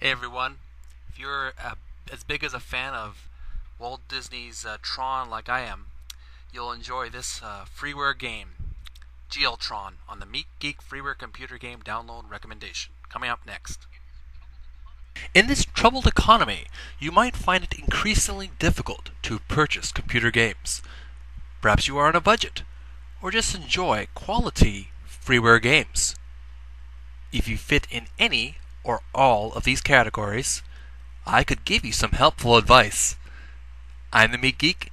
Hey everyone, if you're as big as a fan of Walt Disney's Tron like I am, you'll enjoy this freeware game, GL-TRON, on the Meek, Geek freeware computer game download recommendation. Coming up next. In this troubled economy, you might find it increasingly difficult to purchase computer games. Perhaps you are on a budget, or just enjoy quality freeware games. If you fit in any or all of these categories, I could give you some helpful advice. I'm the Meek Geek,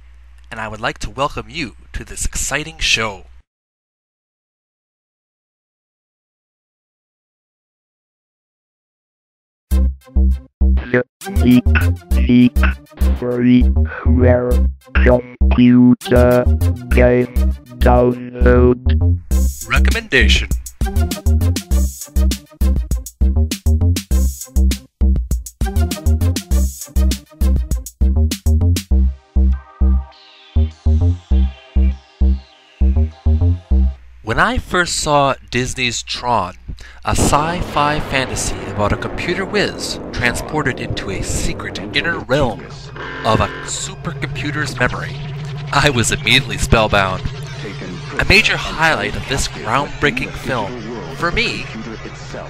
and I would like to welcome you to this exciting show. The Geek Freeware Computer Game Download Recommendation. When I first saw Disney's Tron, a sci-fi fantasy about a computer whiz transported into a secret inner realm of a supercomputer's memory, I was immediately spellbound. A major highlight of this groundbreaking film, for me,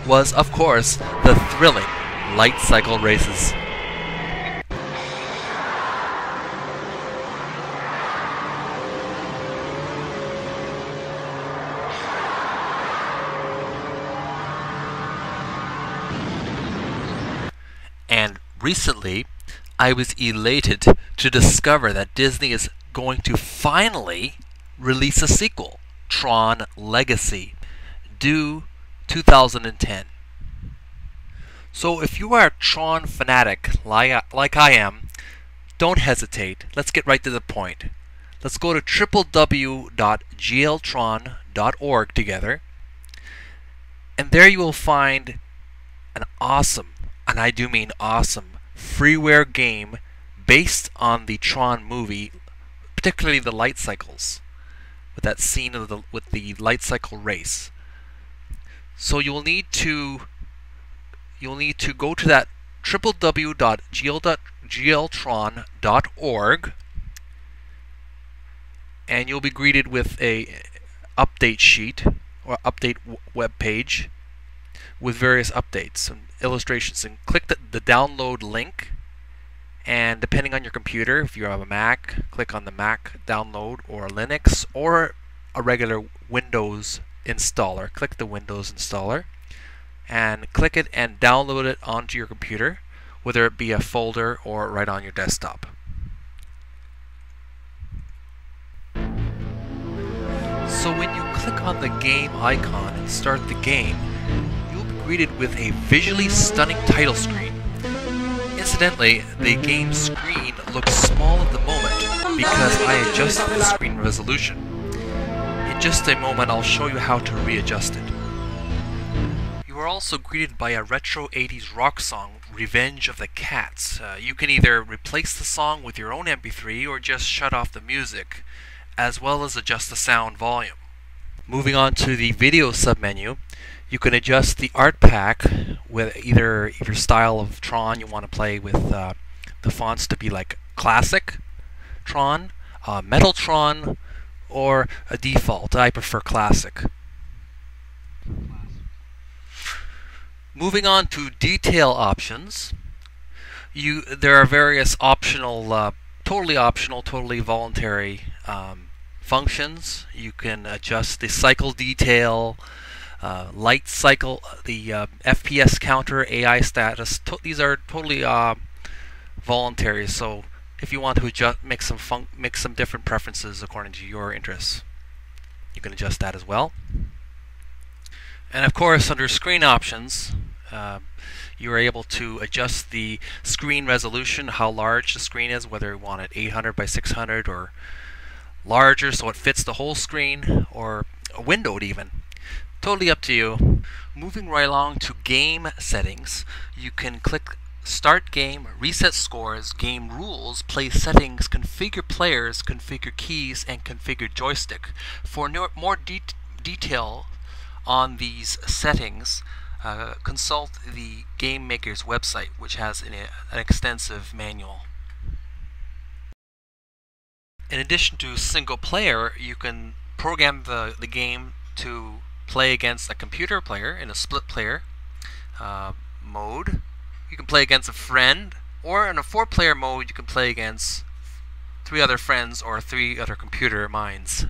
was, of course, the thrilling light cycle races. And recently, I was elated to discover that Disney is going to finally release a sequel, Tron Legacy, due 2010. So if you are a Tron fanatic like I am, don't hesitate. Let's get right to the point. Let's go to www.GL-TRON.org together, and there you will find an awesome, and I do mean awesome, freeware game based on the Tron movie, particularly the light cycles, with that scene of with the light cycle race. So you'll need to go to that www.gltron.org, and you'll be greeted with a update sheet or update web page with various updates and illustrations, and click the download link, and depending on your computer, if you have a Mac, click on the Mac download, or Linux, or a regular Windows installer. Click the Windows installer and click it and download it onto your computer, whether it be a folder or right on your desktop. So when you click on the game icon and start the game, you'll be greeted with a visually stunning title screen. Incidentally, the game screen looks small at the moment because I adjusted the screen resolution. In just a moment, I'll show you how to readjust it. You are also greeted by a retro 80s rock song, Revenge of the Cats. You can either replace the song with your own MP3 or just shut off the music, as well as adjust the sound volume. Moving on to the video submenu, you can adjust the art pack with either your style of Tron. You want to play with the fonts to be like classic Tron, metal Tron, or a default. I prefer classic. Moving on to detail options, there are various optional, totally optional, totally voluntary functions. You can adjust the cycle detail, light cycle, the FPS counter, AI status. These are totally voluntary. So if you want to adjust, make some different preferences according to your interests, you can adjust that as well. And of course, under screen options, you are able to adjust the screen resolution, how large the screen is, whether you want it 800 by 600 or larger so it fits the whole screen, or windowed even. Totally up to you. Moving right along to game settings, you can click Start Game, Reset Scores, Game Rules, Play Settings, Configure Players, Configure Keys, and Configure Joystick. For more detail on these settings, consult the game maker's website, which has an extensive manual. In addition to single player, you can program the game to play against a computer player in a split player mode. You can play against a friend, or in a 4-player mode you can play against 3 other friends or 3 other computer minds.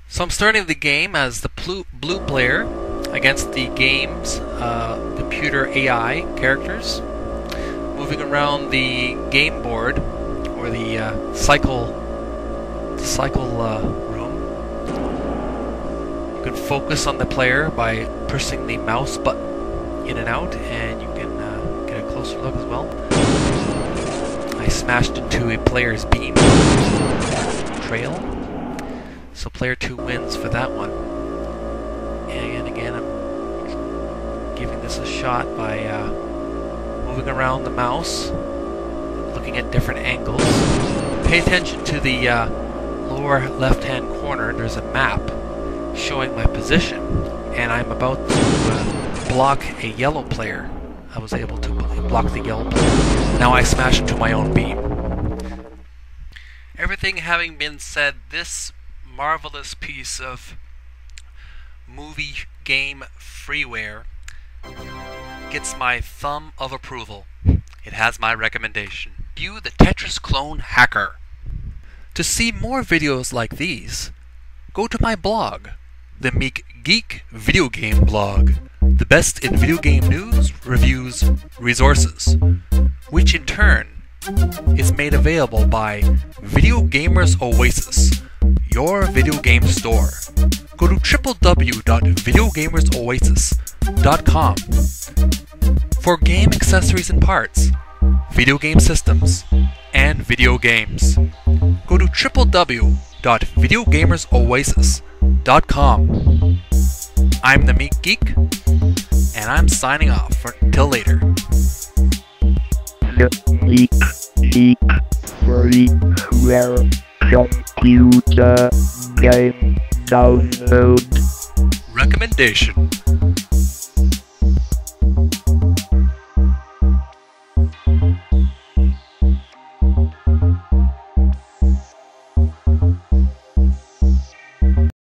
So I'm starting the game as the blue player against the game's computer AI characters, moving around the game board or the cycle room. You can focus on the player by pressing the mouse button in and out, and you can get a closer look as well. I smashed into a player's beam trail, so player 2 wins for that one. And again, I'm giving this a shot by moving around the mouse, looking at different angles. Pay attention to the lower left-hand corner. There's a map showing my position, and I'm about to block a yellow player. I was able to block the yellow player. Now I smash into my own beam. Everything having been said, this marvelous piece of movie game freeware gets my thumb of approval. It has my recommendation. View the Tetris Clone Hacker. To see more videos like these, go to my blog, the Meek Geek Video Game Blog, the best in video game news, reviews, resources, which in turn is made available by Video Gamers Oasis, your video game store. Go to www.videogamersoasis.com for game accessories and parts, video game systems, and video games. Go to www.videogamersoasis.com. I'm the Meek Geek, and I'm signing off until later. The Meek Geek Freeware Computer Game Download Recommendation.